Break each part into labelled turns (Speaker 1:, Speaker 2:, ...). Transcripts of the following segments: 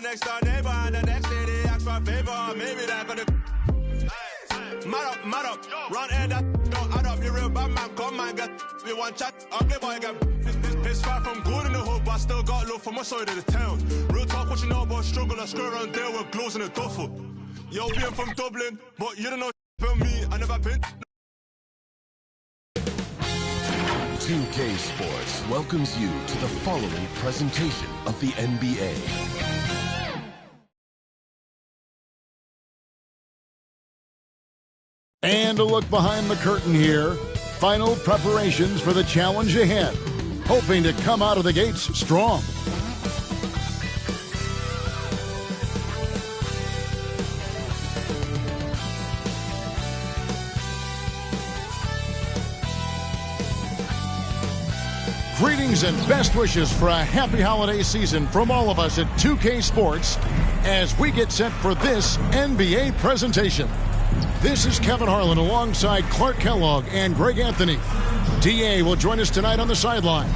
Speaker 1: their next door neighbor, and the next day they ask for a favor. Maybe they're gonna mad up, run and that don't add up. You real bad man, come man, get me one chat. Ugly boy, get it's far from good in the hood, but I still got look for my side of the town. Real talk, what you know about struggle, I screw around there with gloves in a duffel. Yo, being from Dublin, but you don't know about me, I never been.
Speaker 2: 2K Sports welcomes you to the following presentation of the NBA.
Speaker 3: And a look behind the curtain here. Final preparations for the challenge ahead. Hoping to come out of the gates strong. Greetings and best wishes for a happy holiday season from all of us at 2K Sports as we get set for this NBA presentation. This is Kevin Harlan alongside Clark Kellogg and Greg Anthony. DA will join us tonight on the sideline.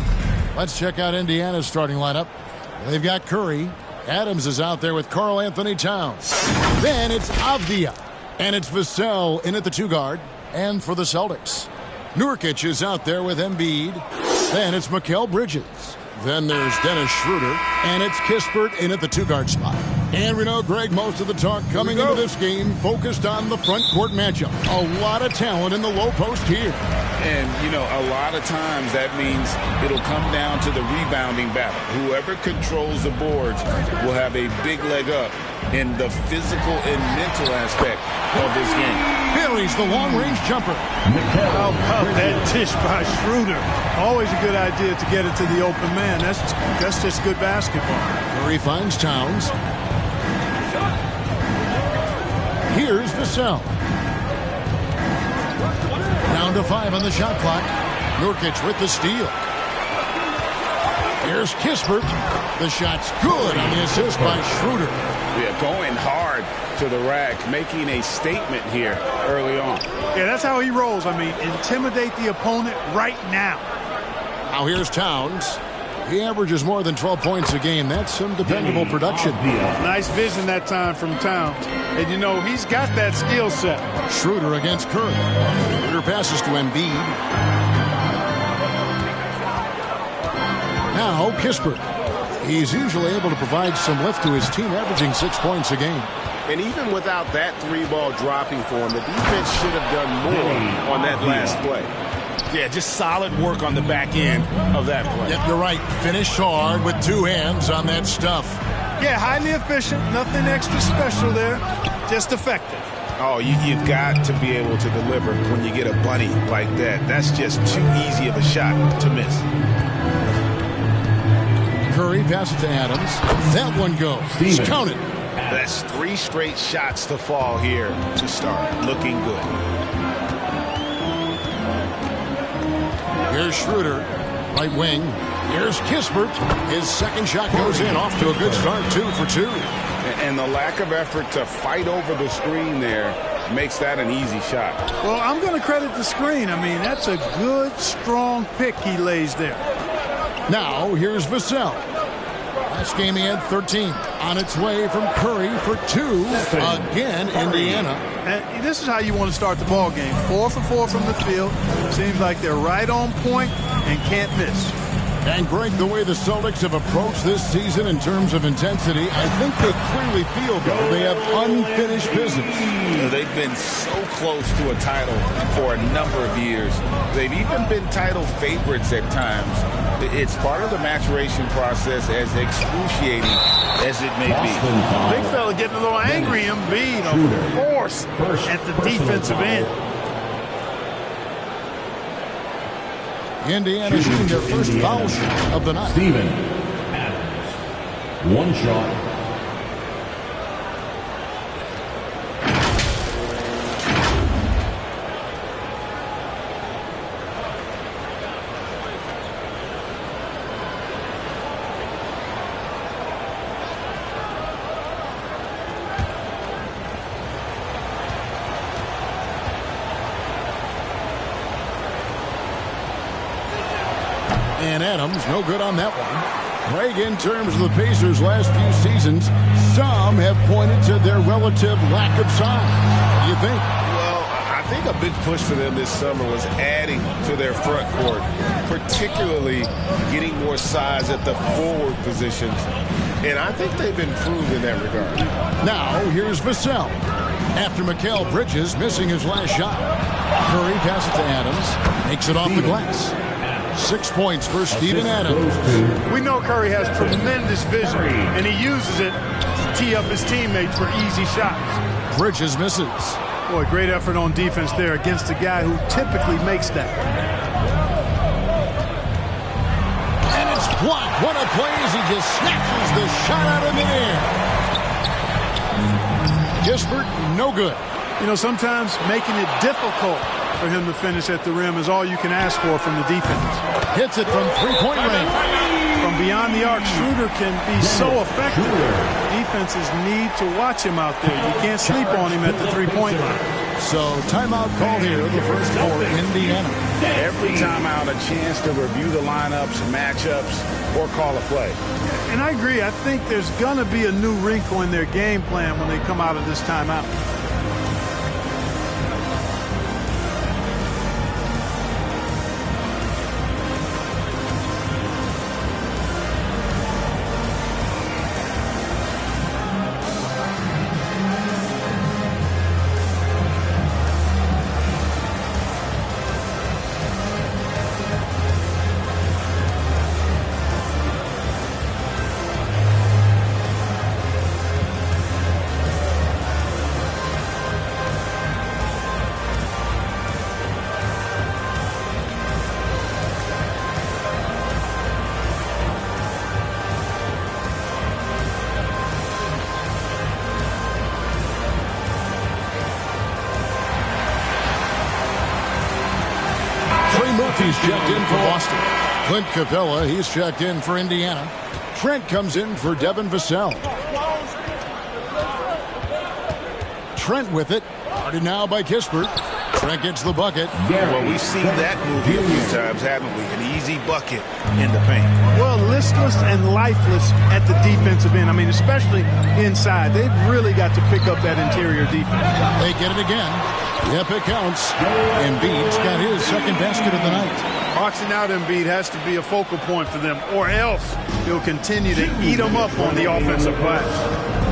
Speaker 3: Let's check out Indiana's starting lineup. They've got Curry. Adams is out there with Karl Anthony Towns. Then it's Avdia. And it's Vassell in at the 2 guard. And for the Celtics, Nurkic is out there with Embiid. Then it's Mikal Bridges. Then there's Dennis Schroeder. And it's Kispert in at the 2 guard spot. And we know, Greg, most of the talk coming into this game focused on the front court matchup. A lot of talent in the low post here.
Speaker 4: And, you know, a lot of times that means it'll come down to the rebounding battle. Whoever controls the boards will have a big leg up in the physical and mental aspect of this game.
Speaker 3: Buries the long-range jumper.
Speaker 5: How about that dish by Schroeder? Always a good idea to get it to the open man. That's just good basketball.
Speaker 3: Curry finds Towns. Here's Vassell. Down to 5 on the shot clock. Nurkic with the steal. Here's Kispert. The shot's good on the assist by Schroeder.
Speaker 4: Yeah, going hard to the rack, making a statement here early on.
Speaker 5: Yeah, that's how he rolls. I mean, intimidate the opponent right now.
Speaker 3: Now here's Towns. He averages more than 12 points a game. That's some dependable production.
Speaker 5: Nice vision that time from Towns. And, you know, he's got that skill set.
Speaker 3: Schroeder against Curry. Schroeder passes to Embiid. Now Kispert. He's usually able to provide some lift to his team, averaging 6 points a game.
Speaker 6: And even without that 3-ball dropping for him, the defense should have done more on that last play.
Speaker 4: Yeah, just solid work on the back end of that play.
Speaker 3: Yep, you're right. Finished hard with 2 hands on that stuff.
Speaker 5: Yeah, highly efficient. Nothing extra special there. Just effective.
Speaker 4: Oh, you've got to be able to deliver when you get a bunny like that. That's just too easy of a shot to miss.
Speaker 3: Curry passes to Adams. That one goes. He's counted.
Speaker 4: That's 3 straight shots to fall here to start. Looking good.
Speaker 3: Here's Schroeder, right wing. Here's Kispert. His second shot goes in, off to a good start, 2 for 2.
Speaker 4: And the lack of effort to fight over the screen there makes that an easy shot.
Speaker 5: Well, I'm going to credit the screen. I mean, that's a good, strong pick he lays there.
Speaker 3: Now, here's Vassell. Last game he had 13. On its way from Curry for 2. Again, Indiana.
Speaker 5: And this is how you want to start the ball game. 4 for 4 from the field. Seems like they're right on point and can't miss.
Speaker 3: And Greg, the way the Celtics have approached this season in terms of intensity, I think they clearly feel, though, they have unfinished business.
Speaker 4: They've been so close to a title for a number of years. They've even been title favorites at times. It's part of the maturation process, as excruciating as it may be.
Speaker 5: Big fella getting a little angry, Embiid, of course, at the defensive end.
Speaker 3: Indiana shooting their first foul shot of the night.
Speaker 7: Steven Adams. 1 shot.
Speaker 3: And Adams, no good on that one. Greg, in terms of the Pacers' last few seasons, Some have pointed to their relative lack of size. What do you think?
Speaker 6: Well, I think a big push for them this summer was adding to their front court, particularly getting more size at the forward positions. And I think they've improved in that regard.
Speaker 3: Now, here's Vassell. After Mikal Bridges missing his last shot. Curry passes to Adams. Makes it off the glass. 6 points for Steven Adams.
Speaker 5: We know Curry has tremendous vision, and he uses it to tee up his teammates for easy shots.
Speaker 3: Bridges misses.
Speaker 5: Boy, great effort on defense there against a guy who typically makes that.
Speaker 3: And it's blocked. What a play as he just snatches the shot out of midair. Kispert, no good.
Speaker 5: You know, sometimes making it difficult for him to finish at the rim is all you can ask for from the defense.
Speaker 3: Hits it from three-point range.
Speaker 5: From beyond the arc, Schroeder can be so effective. Defenses need to watch him out there. You can't sleep on him at the three-point line.
Speaker 3: So timeout called here, the first for Indiana.
Speaker 4: Every timeout, a chance to review the lineups, matchups, or call a play.
Speaker 5: And I agree. I think there's going to be a new wrinkle in their game plan when they come out of this timeout.
Speaker 3: He's checked in for Boston. Clint Capella, he's checked in for Indiana. Trent comes in for Devin Vassell. Trent with it. Guarded now by Kispert. Trent gets the bucket.
Speaker 4: Well, we've seen that movie a few times, haven't we? An easy bucket in the paint.
Speaker 5: Well, listless and lifeless at the defensive end. I mean, especially inside. They've really got to pick up that interior defense.
Speaker 3: They get it again. Yep, it counts. Embiid's got his second basket of the night.
Speaker 5: Boxing out Embiid has to be a focal point for them, or else he'll continue to eat them up on the offensive glass.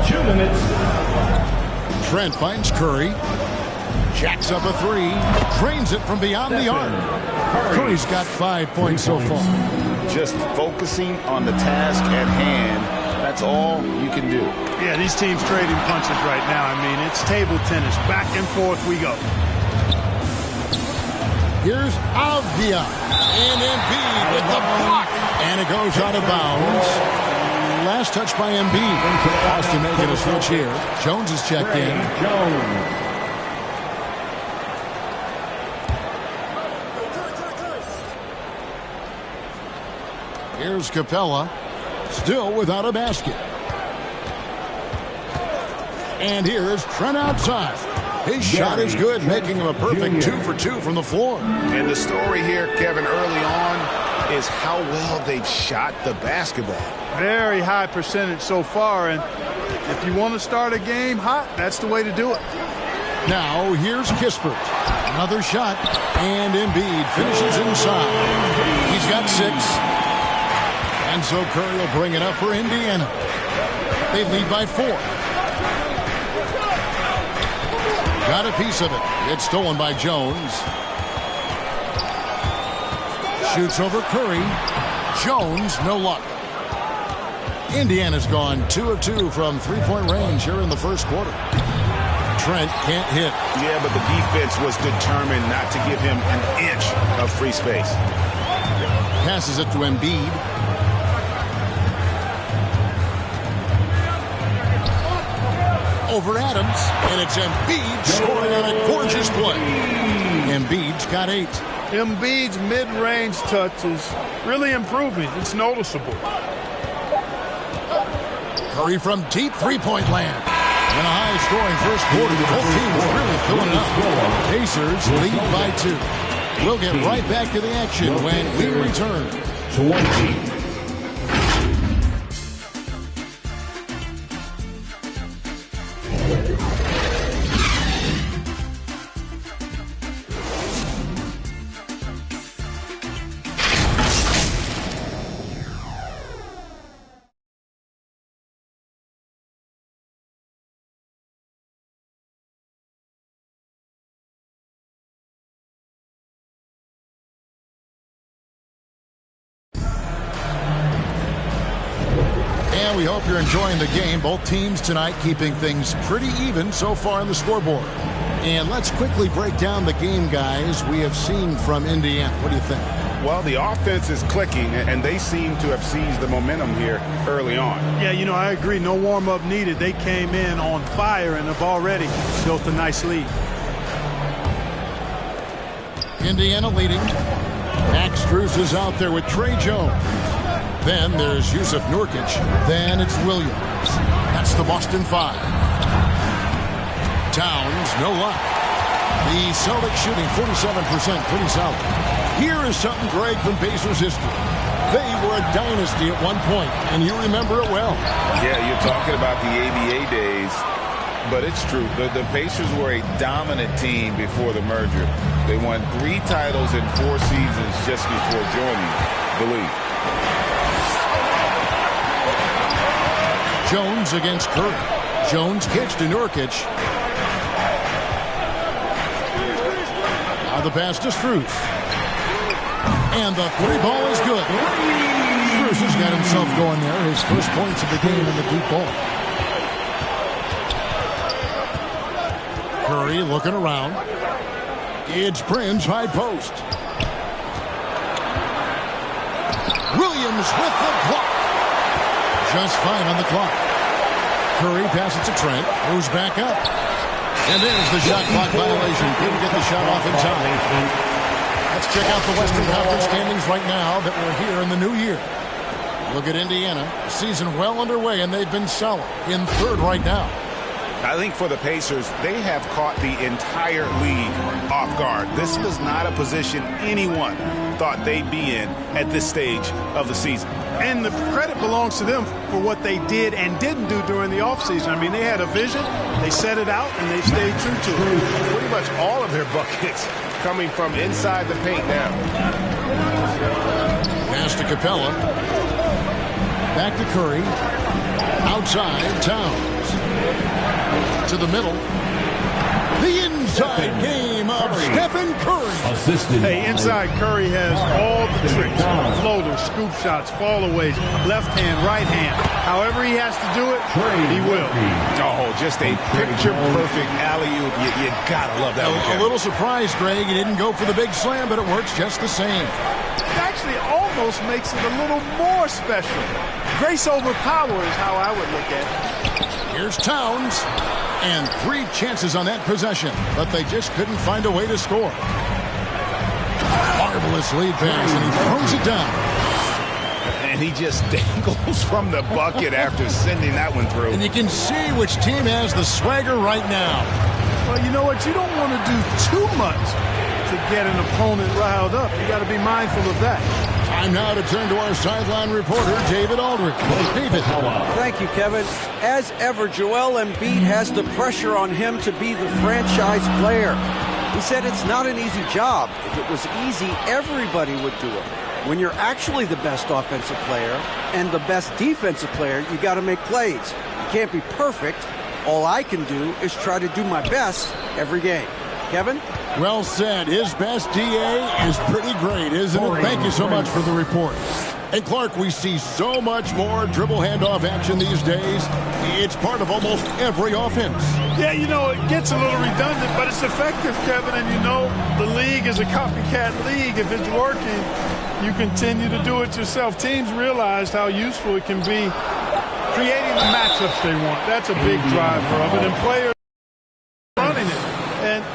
Speaker 7: 2 minutes.
Speaker 3: Trent finds Curry. Jacks up a three. Drains it from beyond the arc. Curry's got 5 points so far.
Speaker 4: Just focusing on the task at hand. That's all you can do.
Speaker 5: Yeah, these teams trading punches right now. I mean, it's table tennis. Back and forth we go.
Speaker 3: Here's Avdia. And Embiid with the block. And it goes out of bounds. Last touch by Embiid. Boston making a switch here. Jones is checked in. Here's Capella. Still without a basket. And here's Trent outside. His shot is good, making him a perfect 2 for 2 from the floor.
Speaker 4: And the story here, Kevin, early on is how well they've shot the basketball.
Speaker 5: Very high percentage so far, and if you want to start a game hot, that's the way to do it.
Speaker 3: Now here's Kispert. Another shot, and Embiid finishes inside. He's got 6. And so Curry will bring it up for Indiana. They lead by 4. Got a piece of it. It's stolen by Jones. Shoots over Curry. Jones, no luck. Indiana's gone 2 of 2 from three-point range here in the first quarter. Trent can't hit.
Speaker 4: Yeah, but the defense was determined not to give him an inch of free space.
Speaker 3: Passes it to Embiid. Over Adams, and it's Embiid scoring on a gorgeous play. Embiid's got 8.
Speaker 5: Embiid's mid-range touch is really improving. It's noticeable.
Speaker 3: Curry from deep three-point land. In a high-scoring first quarter, both teams really filling it up. Pacers lead by 2. We'll get right back to the action when we return.
Speaker 7: 20.
Speaker 3: we hope you're enjoying the game. Both teams tonight keeping things pretty even so far on the scoreboard. And let's quickly break down the game, guys, we have seen from Indiana. What do you think?
Speaker 4: Well, the offense is clicking, and they seem to have seized the momentum here early on.
Speaker 5: Yeah, you know, I agree. No warm-up needed. They came in on fire and have already built a nice lead.
Speaker 3: Indiana leading. Max Strus is out there with Trey Jones. Then there's Yusuf Nurkic. Then it's Williams. That's the Boston Five. Towns, no luck. The Celtics shooting 47%, pretty solid. Here is something, Greg, from Pacers history. They were a dynasty at one point, and you remember it well.
Speaker 4: Yeah, you're talking about the ABA days, but it's true. The Pacers were a dominant team before the merger. They won 3 titles in 4 seasons just before joining the league.
Speaker 3: Jones against Curry. Jones kicks to Nurkic. Now the pass to Strus. And the 3 ball is good. Strus has got himself going there. His first points of the game in the deep ball. Curry looking around. It's Prince, high post. Williams with the block. Just fine on the clock. Curry passes to Trent. Moves back up. And there's the shot clock violation. Couldn't get the shot off in time. Let's check out the Western Conference standings right now that we're here in the new year. Look at Indiana. Season well underway, and they've been solid in 3rd right now.
Speaker 4: I think for the Pacers, they have caught the entire league off guard. This was not a position anyone thought they'd be in at this stage of the season.
Speaker 5: And the credit belongs to them for what they did and didn't do during the offseason. I mean, they had a vision, they set it out, and they've stayed true to it.
Speaker 6: Pretty much all of their buckets coming from inside the paint now.
Speaker 3: Pass to Capella. Back to Curry. Outside, Towns. To the middle. The inside game of Stephen Curry.
Speaker 5: Hey, inside Curry has all the tricks. Floaters, scoop shots, fallaways, left hand, right hand. However he has to do it, he will.
Speaker 4: Oh, just a picture-perfect alley-oop. You gotta love that one.
Speaker 3: A little surprised, Greg. He didn't go for the big slam, but it works just the same.
Speaker 5: It actually almost makes it a little more special. Grace over power is how I would look at it.
Speaker 3: Here's Towns. And 3 chances on that possession, but they just couldn't find a way to score. Marvelous lead pass, and he throws it down.
Speaker 4: And he just dangles from the bucket after sending that one through.
Speaker 3: And you can see which team has the swagger right now.
Speaker 5: Well, you know what? You don't want to do too much to get an opponent riled up. You got to be mindful of that.
Speaker 3: Time now to turn to our sideline reporter, David Aldridge. David.
Speaker 7: Thank you, Kevin. As ever, Joel Embiid has the pressure on him to be the franchise player. He said it's not an easy job. If it was easy, everybody would do it. When you're actually the best offensive player and the best defensive player, you got to make plays. You can't be perfect. All I can do is try to do my best every game. Kevin?
Speaker 3: Well said. His best DA is pretty great, isn't it? Thank you so much for the report. And Clark, we see so much more dribble handoff action these days. It's part of almost every offense.
Speaker 5: Yeah, you know, it gets a little redundant, but it's effective, Kevin. And you know, the league is a copycat league. If it's working, you continue to do it yourself. Teams realized how useful it can be creating the matchups they want. That's a big driver of it. And players running it. And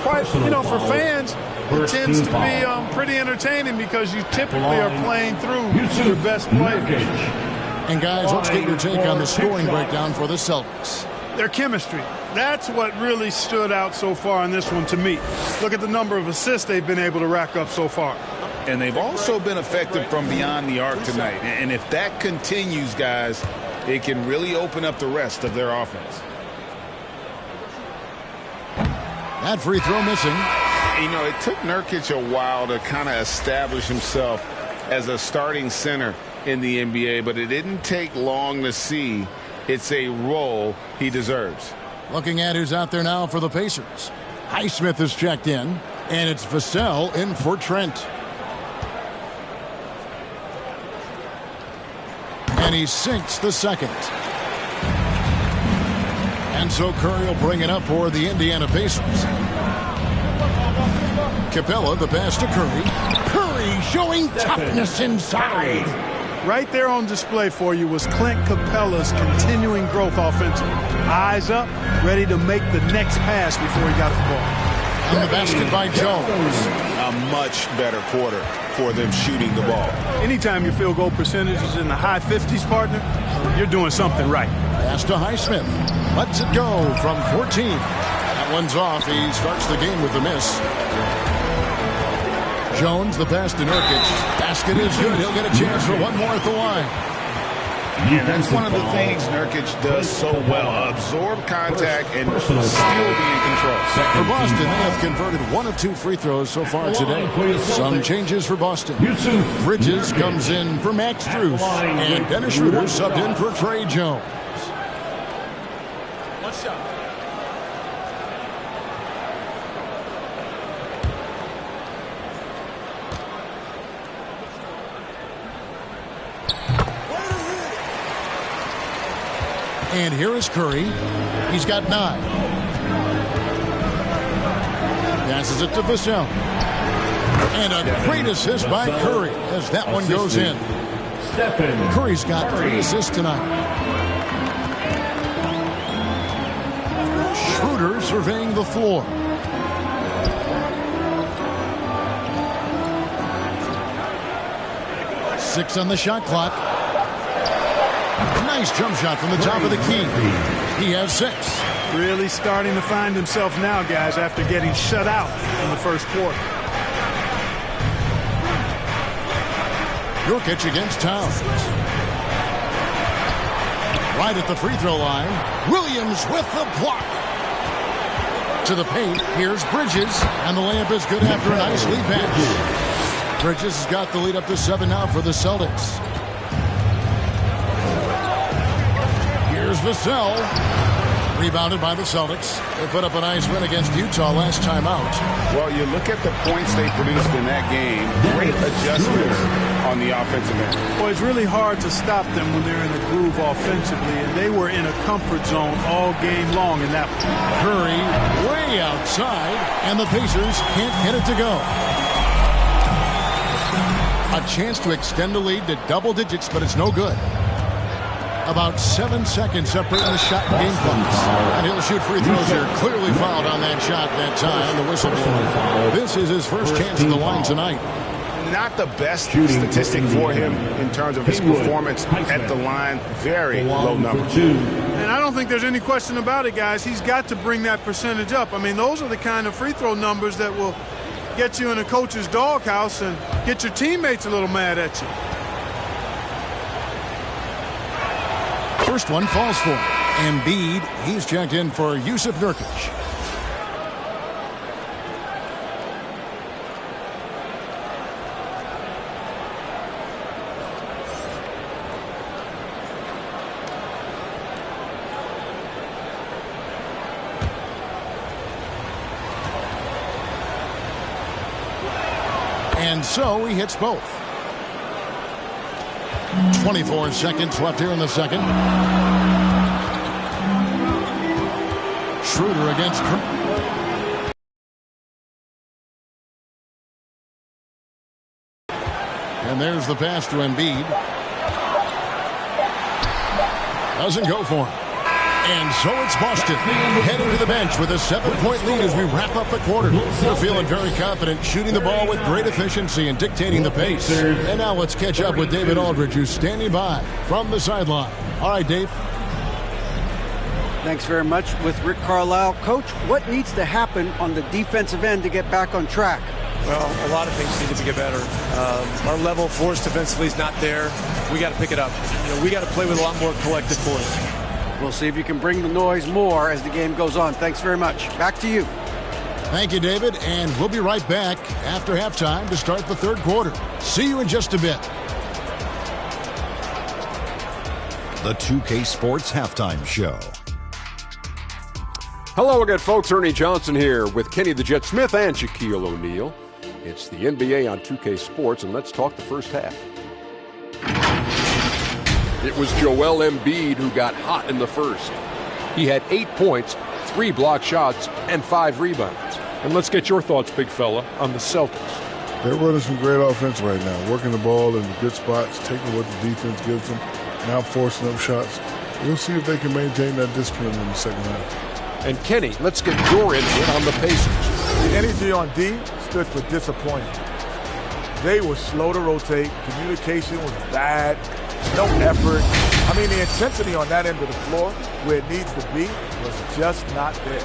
Speaker 5: quite, you know, for fans, it tends to be pretty entertaining because you typically are playing through your best players.
Speaker 3: And guys, let's get your take on the scoring breakdown for the Celtics.
Speaker 5: Their chemistry. That's what really stood out so far in this one to me. Look at the number of assists they've been able to rack up so far.
Speaker 4: And they've also been effective from beyond the arc tonight. And if that continues, guys, it can really open up the rest of their offense.
Speaker 3: That free throw missing.
Speaker 4: You know, it took Nurkic a while to kind of establish himself as a starting center in the NBA, but it didn't take long to see it's a role he deserves.
Speaker 3: Looking at who's out there now for the Pacers. Highsmith is checked in, and it's Vassell in for Trent. And he sinks the second. And so Curry will bring it up for the Indiana Pacers. Capella, the pass to Curry. Curry showing toughness inside.
Speaker 5: Right there on display for you was Clint Capella's continuing growth offensively. Eyes up, ready to make the next pass before he got the ball.
Speaker 3: And the basket by Jones.
Speaker 6: A much better quarter for them shooting the ball.
Speaker 5: Anytime your field goal percentage is in the high 50s, partner, you're doing something right.
Speaker 3: Pass to Highsmith. Lets it go from 14. That one's off. He starts the game with a miss. Jones, the pass to Nurkic. Basket is good. He'll get a chance for one more at the line.
Speaker 4: Yeah, that's one of the things Nurkic does so well. Absorb contact and still be in control.
Speaker 3: For Boston, they have converted 1 of 2 free throws so far today. Some changes for Boston. Bridges comes in for Max Strus. And Dennis Schroeder subbed in for Trey Jones.
Speaker 1: One shot.
Speaker 3: And here is Curry. He's got 9. Passes it to Vassell. And a great assist by Curry as that one goes in. Curry's got 3 assists tonight. Schroeder surveying the floor. Six on the shot clock. Nice jump shot from the top of the key. He has 6.
Speaker 5: Really starting to find himself now, guys, after getting shut out in the first quarter.
Speaker 3: Nurkic against Towns. Right at the free throw line. Williams with the block. To the paint. Here's Bridges. And the layup is good after a nice lead pass. Bridges has got the lead up to 7 now for the Celtics. Here's Vassell. Rebounded by the Celtics. They put up a nice win against Utah last time out.
Speaker 4: Well, you look at the points they produced in that game. Great adjustments on the offensive end.
Speaker 5: Well, it's really hard to stop them when they're in the groove offensively, and they were in a comfort zone all game long in that one.
Speaker 3: Curry way outside, and the Pacers can't get it to go. A chance to extend the lead to double digits, but it's no good. About 7 seconds separating the shot and game clocks. And he'll shoot free throws here. Clearly fouled on that shot that time. The whistle blows. This is his first chance at the line tonight.
Speaker 4: Not the best statistic for him in terms of his performance at the line. Very low number.
Speaker 5: And I don't think there's any question about it, guys. He's got to bring that percentage up. I mean, those are the kind of free throw numbers that will get you in a coach's doghouse and get your teammates a little mad at you.
Speaker 3: First one falls for Embiid. He's checked in for Yusuf Nurkic. And so he hits both. 24 seconds left here in the second. Schroeder against Curry. And there's the pass to Embiid. Doesn't go for him. And so it's Boston heading to the bench with a 7-point lead as we wrap up the quarter. They're feeling very confident, shooting the ball with great efficiency and dictating the pace. And now let's catch up with David Aldridge, who's standing by from the sideline. All right, Dave.
Speaker 7: Thanks very much with Rick Carlisle. Coach, what needs to happen on the defensive end to get back on track?
Speaker 8: Well, a lot of things need to get better. Our level of force defensively is not there. We got to pick it up. We got to play with a lot more collective force.
Speaker 7: We'll see if you can bring the noise more as the game goes on. Thanks very much. Back to you.
Speaker 3: Thank you, David. And we'll be right back after halftime to start the third quarter. See you in just a bit.
Speaker 9: The 2K Sports Halftime Show.
Speaker 10: Hello again, folks. Ernie Johnson here with Kenny the Jet Smith and Shaquille O'Neal. It's the NBA on 2K Sports, and let's talk the first half. It was Joel Embiid who got hot in the first. He had 8 points, 3 blocked shots, and 5 rebounds.
Speaker 11: And let's get your thoughts, big fella, on the Celtics.
Speaker 12: They're running some great offense right now, working the ball in the good spots, taking what the defense gives them, now forcing up shots. We'll see if they can maintain that discipline in the second half.
Speaker 10: And Kenny, let's get your input on the Pacers.
Speaker 13: The energy on D stood for disappointing. They were slow to rotate. Communication was bad. No effort. I mean, the intensity on that end of the floor, where it needs to be, was just not there.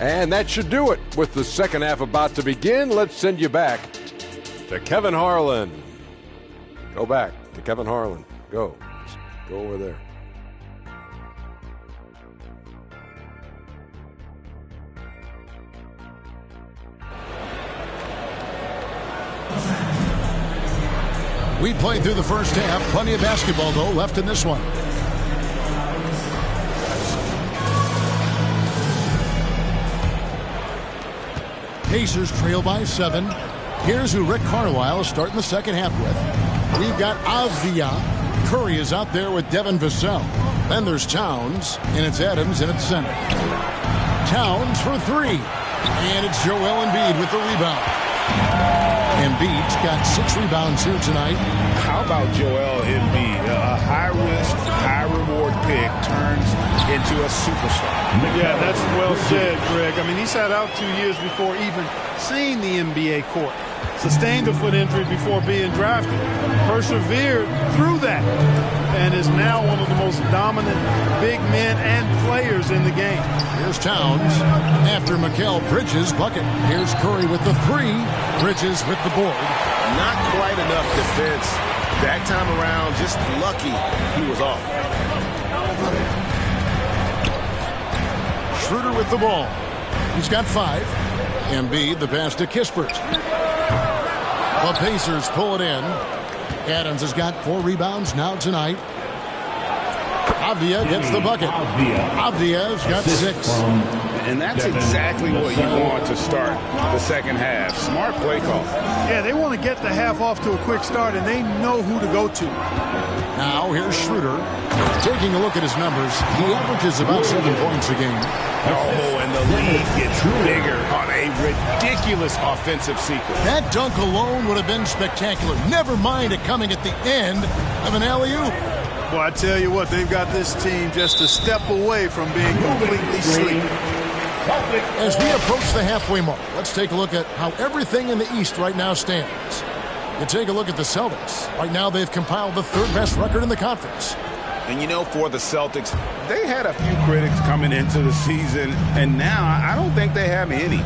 Speaker 10: And that should do it. With the second half about to begin, let's send you back to Kevin Harlan. Go back to Kevin Harlan. Go. Just go over there.
Speaker 3: We played through the first half. Plenty of basketball, though, left in this one. Pacers trail by 7. Here's who Rick Carlisle is starting the second half with. We've got Avdia. Curry is out there with Devin Vassell. Then there's Towns, and it's Adams, and it's center. Towns for 3. And it's Joel Embiid with the rebound. Embiid's got 6 rebounds here tonight.
Speaker 4: How about Joel Embiid? A high-risk, high-reward pick turns into a superstar.
Speaker 5: Yeah, that's well said, Greg. I mean, he sat out 2 years before even seeing the NBA court. Sustained a foot injury before being drafted. Persevered through that and is now one of the most dominant big men and players in the game.
Speaker 3: Here's Towns after Mikal Bridges' bucket. Here's Curry with the 3. Bridges with the board.
Speaker 6: Not quite enough defense that time around. Just lucky he was off.
Speaker 3: Schroeder with the ball. He's got 5. Embiid, the pass to Kispert. The Pacers pull it in. Adams has got 4 rebounds now tonight. Avdia gets the bucket. Avdia's got 6.
Speaker 4: And that's exactly what you want to start the second half. Smart play call.
Speaker 5: Yeah, they want to get the half off to a quick start, and they know who to go to.
Speaker 3: Now here's Schroeder. Taking a look at his numbers, he averages about 7 points a game.
Speaker 4: Oh, and the lead gets bigger on a ridiculous offensive sequence.
Speaker 3: That dunk alone would have been spectacular. Never mind it coming at the end of an alley-oop.
Speaker 5: Well, I tell you what, they've got this team just a step away from being completely sleep.
Speaker 3: As we approach the halfway mark, let's take a look at how everything in the East right now stands. You take a look at the Celtics. Right now, they've compiled the 3rd best record in the conference.
Speaker 4: And you know, for the Celtics, they had a few critics coming into the season, and now I don't think they have any.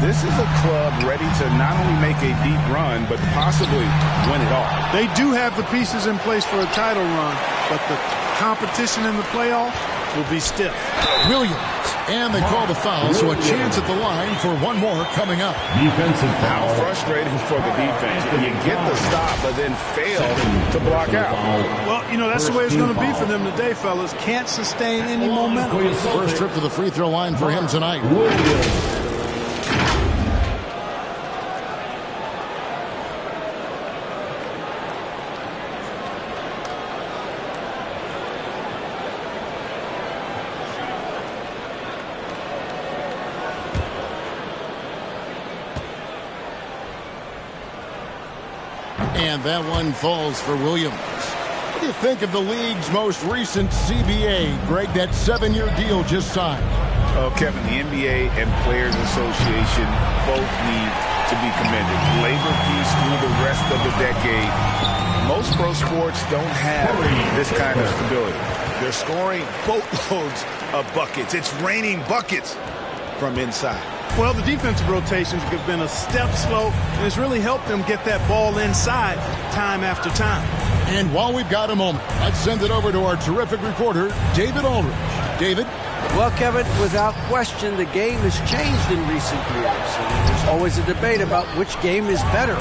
Speaker 4: This is a club ready to not only make a deep run, but possibly win it all.
Speaker 5: They do have the pieces in place for a title run, but the competition in the playoffs will be stiff.
Speaker 3: Williams, and they call the foul, so a chance at the line for one more coming up.
Speaker 4: Defensive foul. How frustrating for the defense when you get the stop but then fail to block out.
Speaker 5: Well, you know, that's the way it's going to be for them today, fellas. Can't sustain any momentum.
Speaker 3: First trip to the free throw line for him tonight. And that one falls for Williams. What do you think of the league's most recent CBA, Greg, that 7-year deal just signed?
Speaker 4: Oh, Kevin, the NBA and Players Association both need to be commended. Labor peace through the rest of the decade. Most pro sports don't have this kind of stability. They're scoring boatloads of buckets. It's raining buckets from inside.
Speaker 5: Well, the defensive rotations have been a step slow, and it's really helped them get that ball inside time after time.
Speaker 3: And while we've got a moment, let's send it over to our terrific reporter, David Aldridge. David?
Speaker 7: Well, Kevin, without question, the game has changed in recent years. And there's always a debate about which game is better.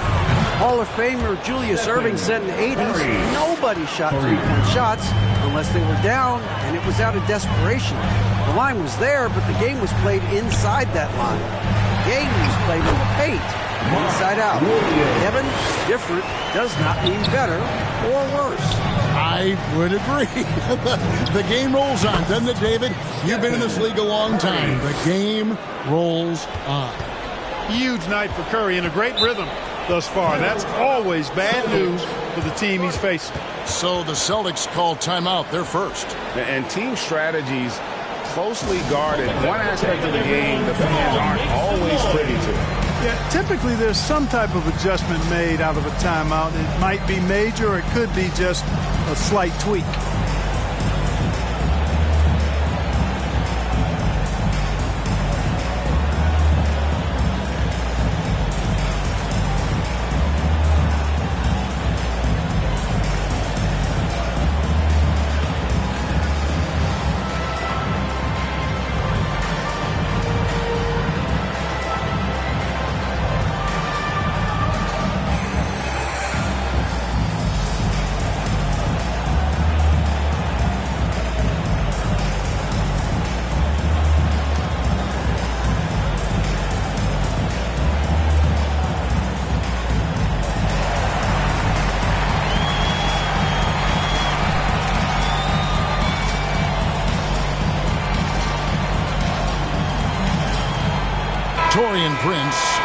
Speaker 7: Hall of Famer Julius Erving said in the 80s, nobody shot 3-point shots unless they were down, and it was out of desperation. The line was there, but the game was played inside that line. The game was played in the paint. inside out. Kevin, different does not mean better or worse.
Speaker 3: I would agree. The game rolls on, doesn't it, David? You've been in this league a long time. The game rolls on.
Speaker 5: Huge night for Curry and a great rhythm thus far. That's always bad news for the team he's facing.
Speaker 3: So the Celtics call timeout. They're first.
Speaker 4: And team strategies closely guarded. One aspect of the game the fans aren't always privy to.
Speaker 5: Yeah, typically there's some type of adjustment made out of a timeout. It might be major or it could be just a slight tweak.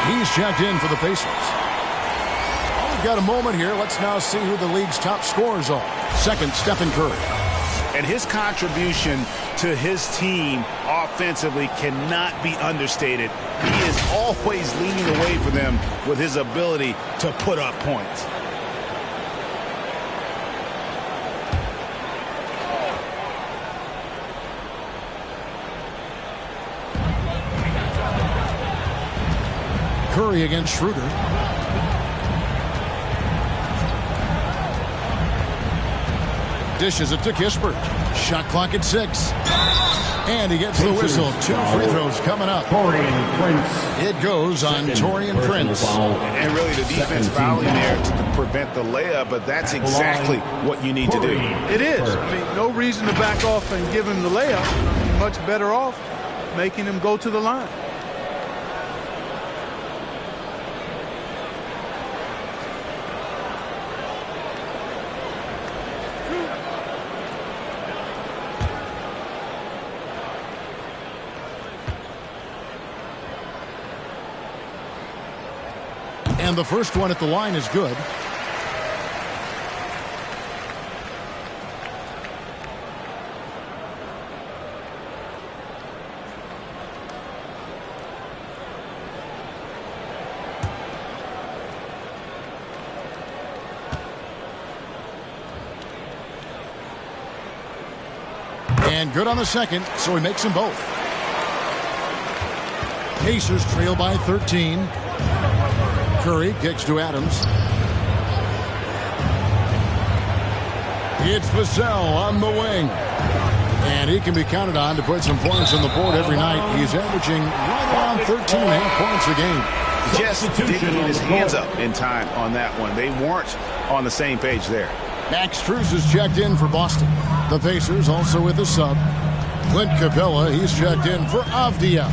Speaker 3: He's checked in for the Pacers. Well, we've got a moment here. Let's now see who the league's top scorers are. Second, Stephen Curry.
Speaker 4: And his contribution to his team offensively cannot be understated. He is always leading the way for them with his ability to put up points.
Speaker 3: Curry against Schroeder. Dishes it to Kispert. Shot clock at 6. And he gets the whistle. 2 free throws coming up. It goes on Taurean Prince.
Speaker 4: And really the defense fouling there to prevent the layup, but that's exactly what you need to do.
Speaker 5: It is. I mean, no reason to back off and give him the layup. Much better off making him go to the line.
Speaker 3: And the first one at the line is good. And good on the second, so he makes them both. Pacers trail by 13. Curry kicks to Adams. It's Vassell on the wing. And he can be counted on to put some points on the board every night. He's averaging right around 13.5 points a game.
Speaker 4: Just didn't get his hands up in time on that one. They weren't on the same page there.
Speaker 3: Max Strus is checked in for Boston. The Pacers also with a sub. Clint Capella, he's checked in for Avdia.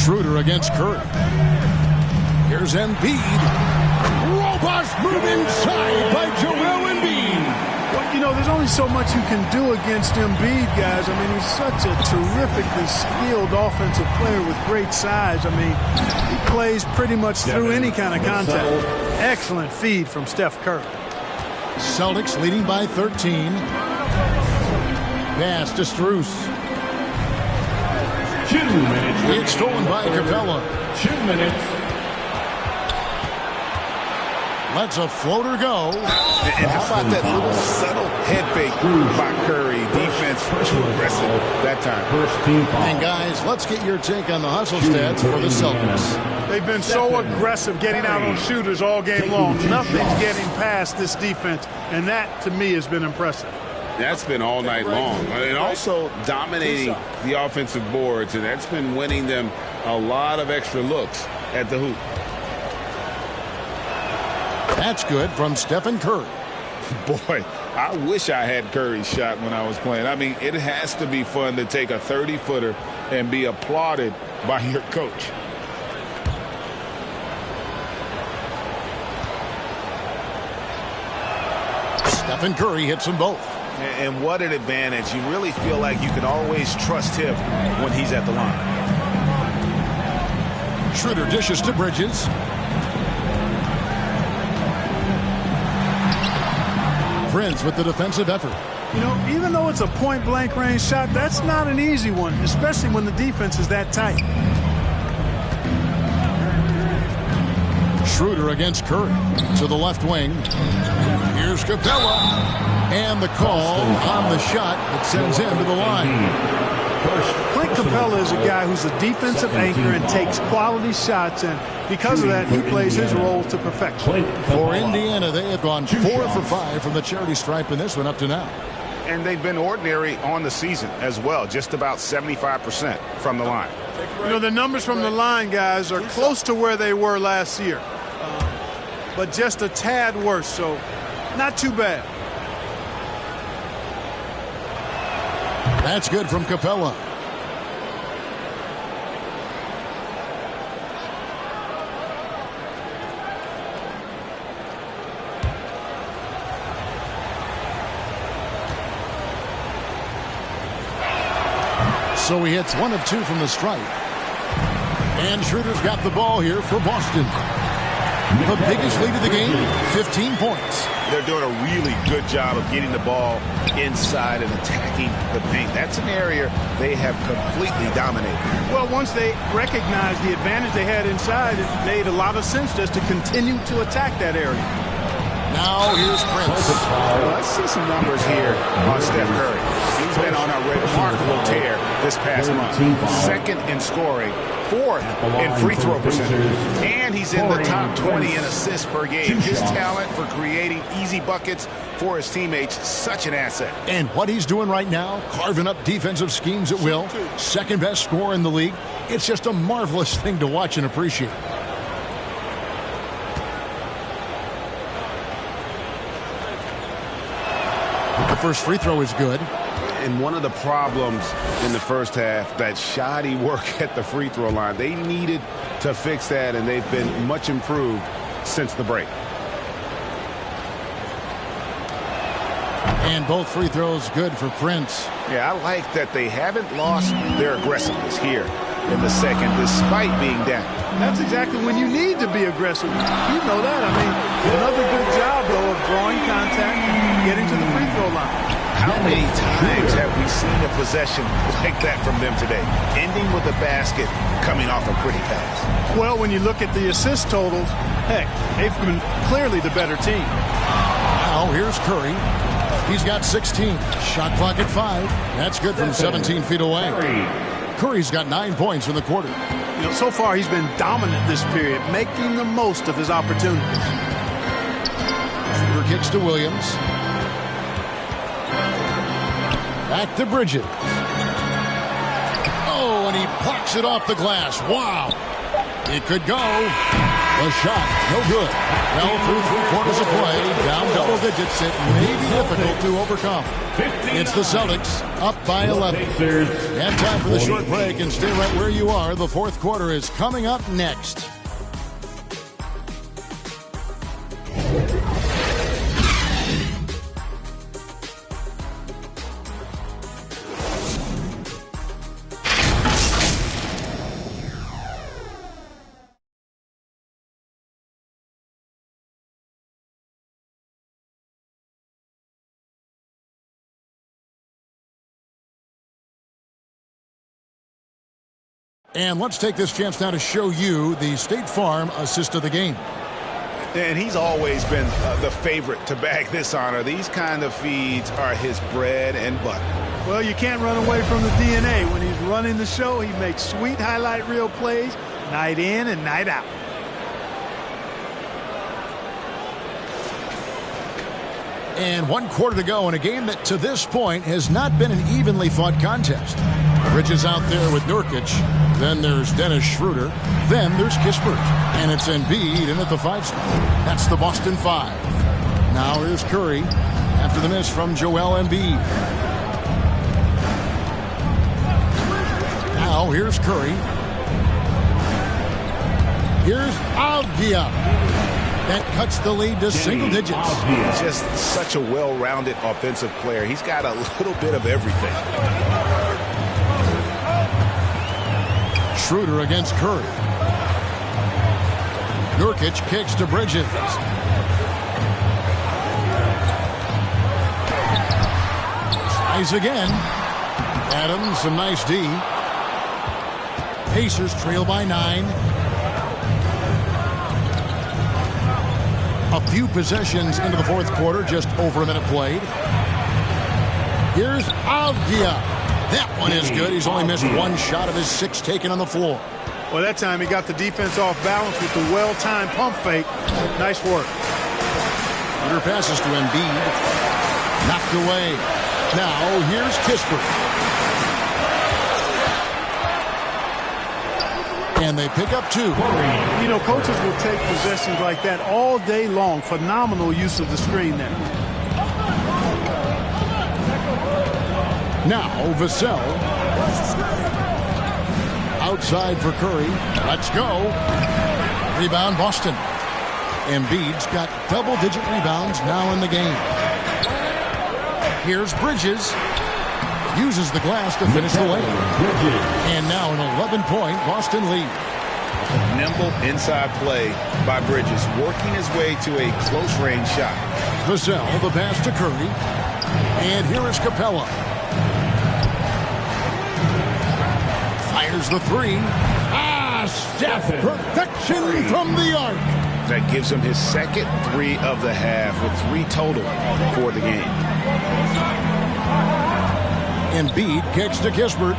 Speaker 3: Schroeder against Curry. Here's Embiid. Robust move inside by Joel Embiid.
Speaker 5: Well, you know, there's only so much you can do against Embiid, guys. I mean, he's such a terrifically skilled offensive player with great size. I mean, he plays pretty much through any kind of contact. Excellent feed from Steph Curry.
Speaker 3: Celtics leading by 13. Pass to Strus.
Speaker 14: 2 minutes.
Speaker 3: It's stolen by Capella.
Speaker 14: 2 minutes.
Speaker 3: Lets a floater go.
Speaker 4: And how about that little subtle head fake by Curry? Defense too aggressive that time.
Speaker 3: And guys, let's get your take on the hustle stats for the Celtics.
Speaker 5: They've been so aggressive getting out on shooters all game long. Nothing's getting past this defense, and that, to me, has been impressive.
Speaker 4: That's been all night long. And also dominating the offensive boards, and that's been winning them a lot of extra looks at the hoop.
Speaker 3: That's good from Stephen Curry.
Speaker 4: Boy, I wish I had Curry's shot when I was playing. I mean, it has to be fun to take a 30-footer and be applauded by your coach.
Speaker 3: Stephen Curry hits them both.
Speaker 15: And what an advantage. You really feel like you can always trust him when he's at the line.
Speaker 3: Schroeder dishes to Bridges. Prince with the defensive effort.
Speaker 5: You know, even though it's a point-blank range shot, that's not an easy one, especially when the defense is that tight.
Speaker 3: Schroeder against Curry to the left wing. Here's Capella. And the call on the shot that sends him to the line.
Speaker 5: Clint Capella is a guy who's a defensive anchor and takes quality shots, and because of that, he plays his role to perfection.
Speaker 3: For Indiana, they have gone 4 for 5 from the charity stripe in this one up to now.
Speaker 15: And they've been ordinary on the season as well, just about 75% from the line.
Speaker 5: You know, the numbers from the line, guys, are close to where they were last year, but just a tad worse, so not too bad.
Speaker 3: That's good from Capella. So he hits 1 of 2 from the stripe. And Schroeder's got the ball here for Boston. The biggest lead of the game, 15 points.
Speaker 15: They're doing a really good job of getting the ball inside and attacking the paint. That's an area they have completely dominated.
Speaker 5: Well, once they recognized the advantage they had inside, it made a lot of sense just to continue to attack that area.
Speaker 3: Now here's Prince.
Speaker 15: Let's see some numbers here on Steph Curry. He's been on a remarkable tear this past month. Second in scoring, 4th in free throw percentage, and he's in the top 20 in assists per game. His talent for creating easy buckets for his teammates, such an asset.
Speaker 3: And what he's doing right now, carving up defensive schemes at will, second best scorer in the league. It's just a marvelous thing to watch and appreciate. The first free throw is good.
Speaker 15: And one of the problems in the first half, that shoddy work at the free throw line. They needed to fix that, and they've been much improved since the break.
Speaker 3: And both free throws good for Prince.
Speaker 15: Yeah, I like that they haven't lost their aggressiveness here in the second, despite being down.
Speaker 5: That's exactly when you need to be aggressive. You know that. I mean, another good job, though, of drawing contact and getting to the free throw line.
Speaker 15: How many times have we seen a possession like that from them today? Ending with a basket, coming off a pretty pass.
Speaker 5: Well, when you look at the assist totals, heck, they've been clearly the better team.
Speaker 3: Now here's Curry. He's got 16. Shot clock at 5. That's good from 17 feet away. Curry's got 9 points in the quarter.
Speaker 5: You know, so far he's been dominant this period, making the most of his opportunities.
Speaker 3: Shooter kicks to Williams. Back to Bridges. Oh, and he plucks it off the glass. Wow. It could go. The shot, no good. Fell through 3/4 of play. Down double digits. It may be difficult to overcome. It's the Celtics up by 11. And time for the short break, and stay right where you are. The fourth quarter is coming up next. And let's take this chance now to show you the State Farm assist of the game.
Speaker 15: And he's always been the favorite to bag this honor. These kind of feeds are his bread and butter.
Speaker 5: Well, you can't run away from the DNA. When he's running the show, he makes sweet highlight reel plays night in and night out.
Speaker 3: And 1 quarter to go in a game that to this point has not been an evenly fought contest. Bridges out there with Nurkic. Then there's Dennis Schroeder. Then there's Kispert. And it's Embiid in at the 5 spot. That's the Boston 5. Now here's Curry after the miss from Joel Embiid. Now here's Curry. Here's Avdia. That cuts the lead to single digits.
Speaker 15: He's just such a well-rounded offensive player. He's got a little bit of everything.
Speaker 3: Schroeder against Curry. Nurkic kicks to Bridges. Tries again. Adams, some nice D. Pacers trail by 9. A few possessions into the fourth quarter, just over a minute played. Here's Avdia. That one is good. He's only missed one shot of his 6 taken on the floor.
Speaker 5: Well, that time he got the defense off balance with the well-timed pump fake. Nice work.
Speaker 3: Under passes to Embiid. Knocked away. Now here's Kispert. And they pick up 2.
Speaker 5: You know, coaches will take possessions like that all day long. Phenomenal use of the screen there.
Speaker 3: Now Vassell. Outside for Curry. Let's go. Rebound Boston. Embiid's got double-digit rebounds now in the game. Here's Bridges. Uses the glass to finish the lane. And now an 11-point Boston lead.
Speaker 15: Nimble inside play by Bridges, working his way to a close-range shot.
Speaker 3: Vassell, the pass to Curry. And here is Capella. Fires the 3. Steph, perfection from the arc.
Speaker 15: That gives him his second 3 of the half with 3 total for the game.
Speaker 3: Embiid kicks to Kispert.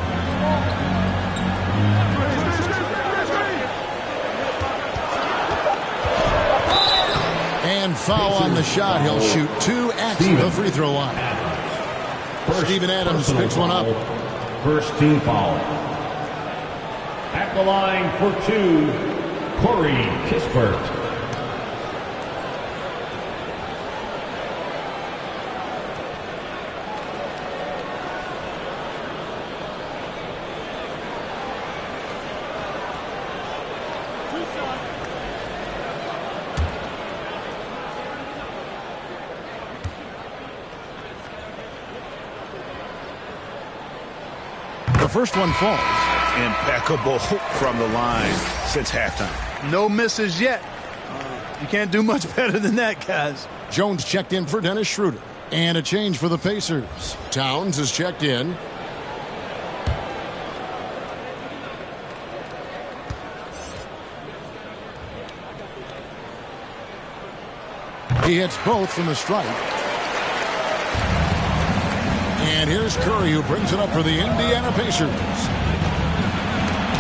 Speaker 3: And foul on the shot. He'll shoot 2 at the free throw line. Steven Adams picks one up.
Speaker 14: First team foul. At the line for 2, Corey Kispert.
Speaker 3: The first one falls.
Speaker 15: Impeccable from the line since halftime.
Speaker 5: No misses yet. You can't do much better than that, guys.
Speaker 3: Jones checked in for Dennis Schroeder. And a change for the Pacers. Towns is checked in. He hits both from the stripe. And here's Curry, who brings it up for the Indiana Pacers.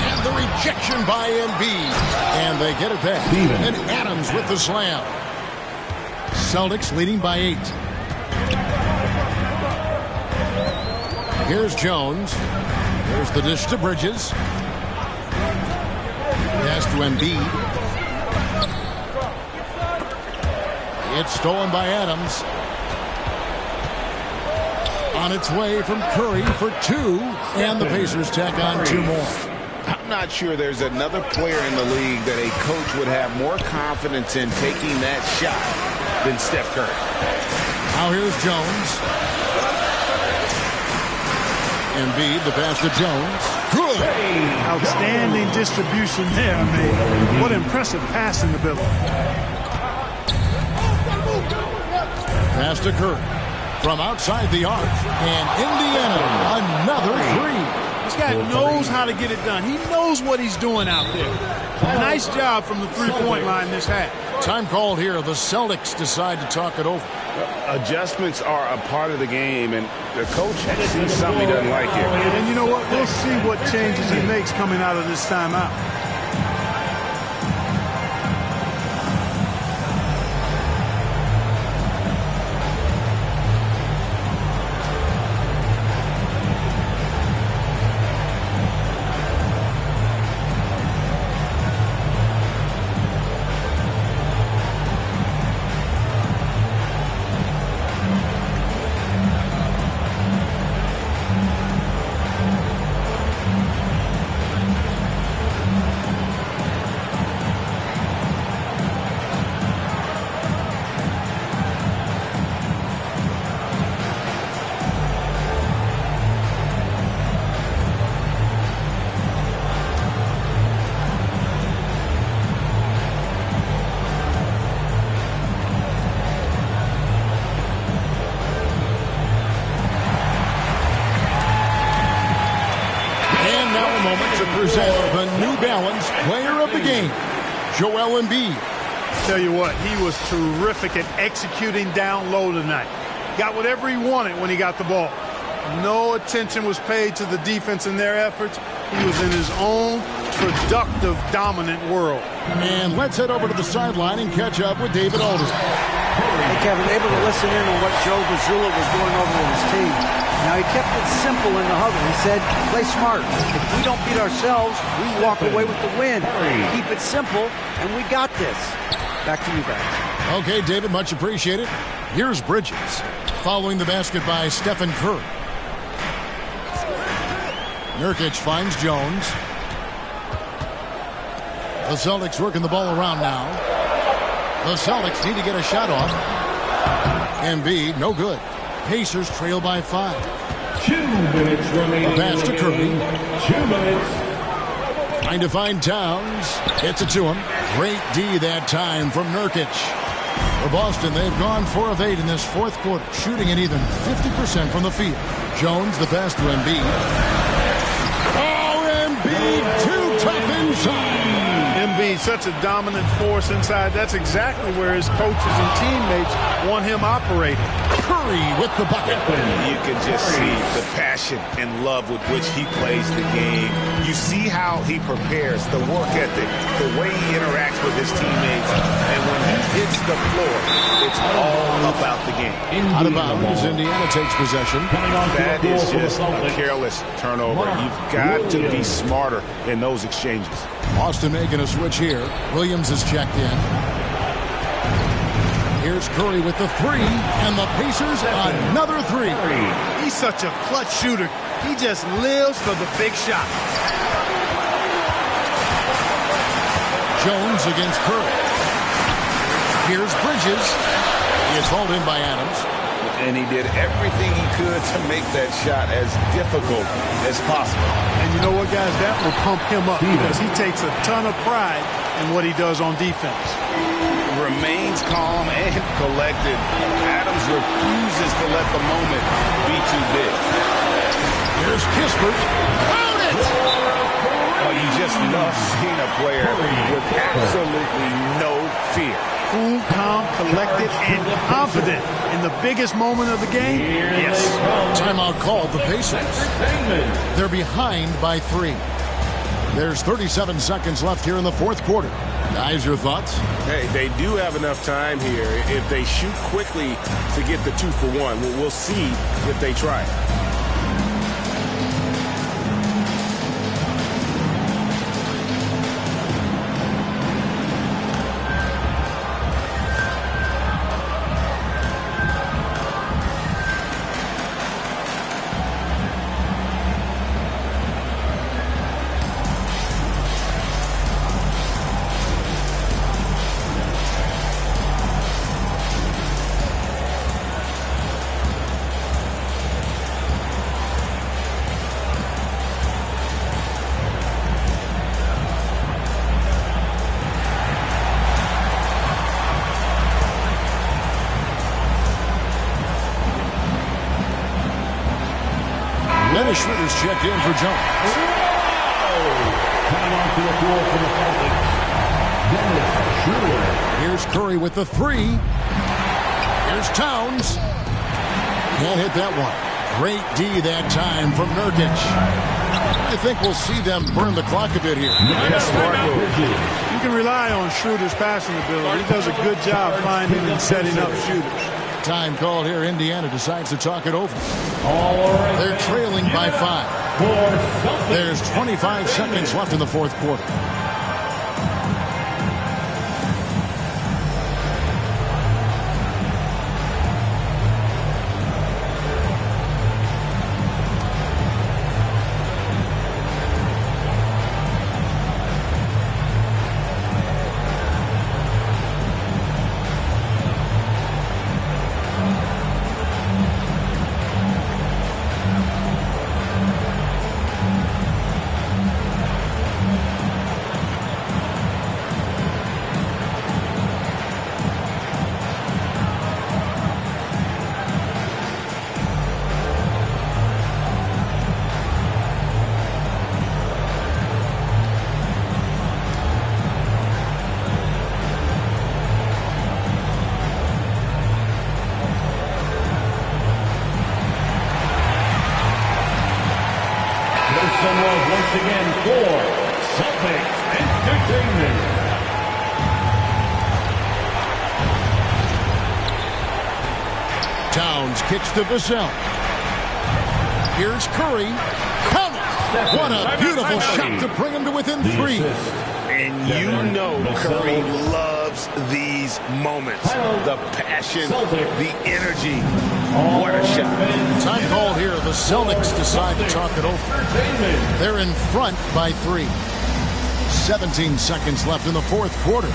Speaker 3: And the rejection by Embiid. And they get it back. And Adams with the slam. Celtics leading by 8. Here's Jones. There's the dish to Bridges. Pass to Embiid. It's stolen by Adams. On its way from Curry for 2, and the Pacers tack on 2 more.
Speaker 15: I'm not sure there's another player in the league that a coach would have more confidence in taking that shot than Steph Curry.
Speaker 3: Now here's Jones. Embiid, the pass to Jones. Good.
Speaker 5: Outstanding distribution there, man. What impressive passing ability.
Speaker 3: Pass to Curry. From outside the arc, and Indiana, another 3.
Speaker 5: This guy knows how to get it done. He knows what he's doing out there. Nice job from the three-point line this half.
Speaker 3: Time called here. The Celtics decide to talk it over.
Speaker 15: Adjustments are a part of the game, and the coach sees something he doesn't like here.
Speaker 5: And you know what? We'll see what changes he makes coming out of this timeout.
Speaker 3: present the New Balance Player of the Game, Joel Embiid.
Speaker 5: Tell you what, he was terrific at executing down low tonight. Got whatever he wanted when he got the ball. No attention was paid to the defense in their efforts. He was in his own productive, dominant world.
Speaker 3: And let's head over to the sideline and catch up with David Alden.
Speaker 7: Hey, Kevin, able to listen in on what Joe Mazzulla was doing over with his team. Now, he kept it simple in the huddle. He said, play smart. If we don't beat ourselves, we walk away with the win. Keep it simple, and we got this. Back to you guys.
Speaker 3: Okay, David, much appreciated. Here's Bridges, following the basket by Stephen Curry. Nurkic finds Jones. The Celtics working the ball around now. The Celtics need to get a shot off. Embiid, no good. Pacers trail by 5.
Speaker 14: 2 minutes remaining.
Speaker 3: A pass to Curry.
Speaker 14: 2 minutes.
Speaker 3: Trying to find Towns. Gets it to him. Great D that time from Nurkic. For Boston, they've gone 4 of 8 in this fourth quarter, shooting an even 50% from the field. Jones, the pass to Embiid. Oh, Embiid, too tough inside.
Speaker 5: Embiid, such a dominant force inside. That's exactly where his coaches and teammates want him operating.
Speaker 3: Curry with the bucket.
Speaker 15: You can just see the passion and love with which he plays the game. You see how he prepares, the work ethic, the way he interacts with his teammates. And when he hits the floor, it's all about the game.
Speaker 3: Out of bounds, Indiana takes possession.
Speaker 15: That is just a careless turnover. You've got to be smarter in those exchanges.
Speaker 3: Boston making a switch here. Williams is checked in. Here's Curry with the 3, and the Pacers another 3.
Speaker 5: He's such a clutch shooter. He just lives for the big shot.
Speaker 3: Jones against Curry. Here's Bridges. He is hauled in by Adams.
Speaker 4: And he did everything he could to make that shot as difficult as possible.
Speaker 5: And you know what, guys? That will pump him up because he takes a ton of pride in what he does on defense.
Speaker 4: Remains calm and collected. Adams refuses to let the moment be too big.
Speaker 3: Here's Kispert. Found it!
Speaker 4: Oh, you just love seeing a player with absolutely no fear.
Speaker 5: Cool, calm, collected, and confident in the biggest moment of the game. Yes.
Speaker 3: Timeout called the Pacers. They're behind by 3. There's 37 seconds left here in the fourth quarter. Guys, your thoughts?
Speaker 6: Hey, they do have enough time here. If they shoot quickly to get the 2 for 1, we'll see if they try it.
Speaker 3: Dennis Schroeder's checked in for Jones.
Speaker 14: Coming onto the floor for the Celtics, Dennis Schroeder.
Speaker 3: Here's Curry with the 3. Here's Towns. Can't hit that one. Great D that time from Nurkic. I think we'll see them burn the clock a bit here.
Speaker 5: You can rely on Schroeder's passing ability. He does a good job finding and setting up shooters.
Speaker 3: Time called here. Indiana decides to talk it over. They're trailing by 5. There's 25 seconds left in the fourth quarter.
Speaker 14: Action was once again for Celtics Entertainment.
Speaker 3: Towns kicks to Vassell. Here's Curry. Count it! What a beautiful shot to bring him to within 3.
Speaker 6: And you know Curry loves these moments. The passion, the energy. What a shot.
Speaker 3: Time called here. The Celtics decide to talk it over. They're in front by 3. 17 seconds left in the fourth quarter.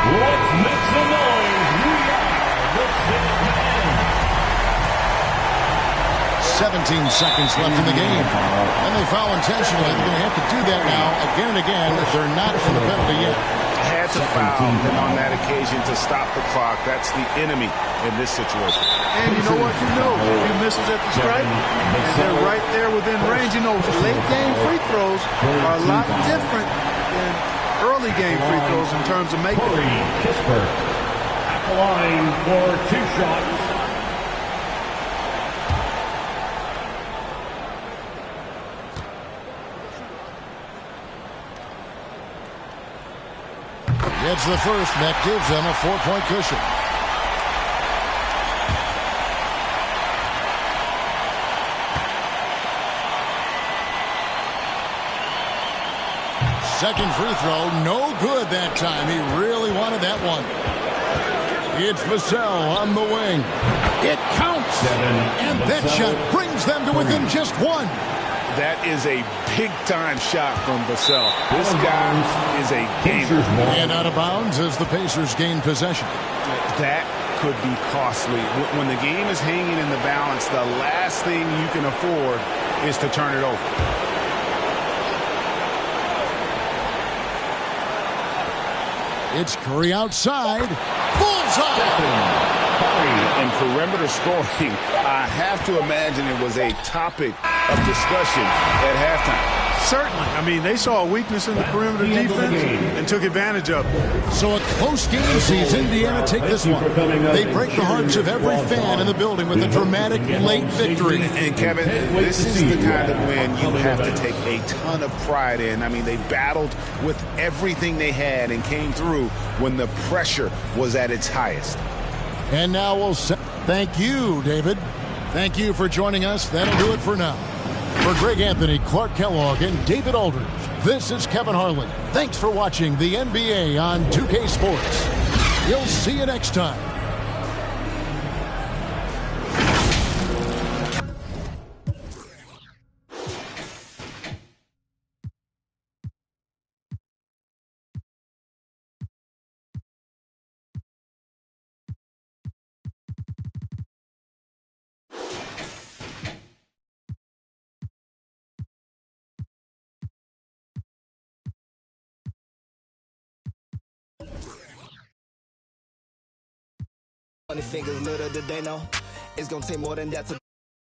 Speaker 14: Let's make some noise. We are the sixth man.
Speaker 3: 17 seconds left in the game. And they foul intentionally. They're going to have to do that now again and again. They're not in the penalty yet.
Speaker 15: Had to foul him on that occasion to stop the clock. That's the enemy in this situation.
Speaker 5: And you know what? You know, if he misses at the stripe, and they're right there within range. You know, late game free throws are a lot different than early game free throws in terms of making them.
Speaker 14: Kispert at the line for 2 shots.
Speaker 3: Gets the first. That gives them a 4-point cushion. Second free throw, no good that time. He really wanted that one. It's Vassell on the wing. It counts. And that shot brings them to within just 1.
Speaker 15: That is a big-time shot from Vassell. This guy is a gamer.
Speaker 3: And out of bounds as the Pacers gain possession.
Speaker 15: That could be costly. When the game is hanging in the balance, the last thing you can afford is to turn it over.
Speaker 3: It's Curry outside. Bullseye!
Speaker 15: And perimeter scoring, I have to imagine it was a topic of discussion at halftime.
Speaker 5: Certainly. I mean, they saw a weakness in the perimeter defense and took advantage of it.
Speaker 3: So a close game sees Indiana take this one. They break the hearts of every fan in the building with a dramatic late victory.
Speaker 15: And Kevin, this is the kind of win you have to take a ton of pride in. I mean, they battled with everything they had and came through when the pressure was at its highest.
Speaker 3: And now we'll say thank you, David. Thank you for joining us. That'll do it for now. For Greg Anthony, Clark Kellogg, and David Aldridge, this is Kevin Harlan. Thanks for watching the NBA on 2K Sports. We'll see you next time.
Speaker 16: Funny fingers, little did they know it's gonna take more than that to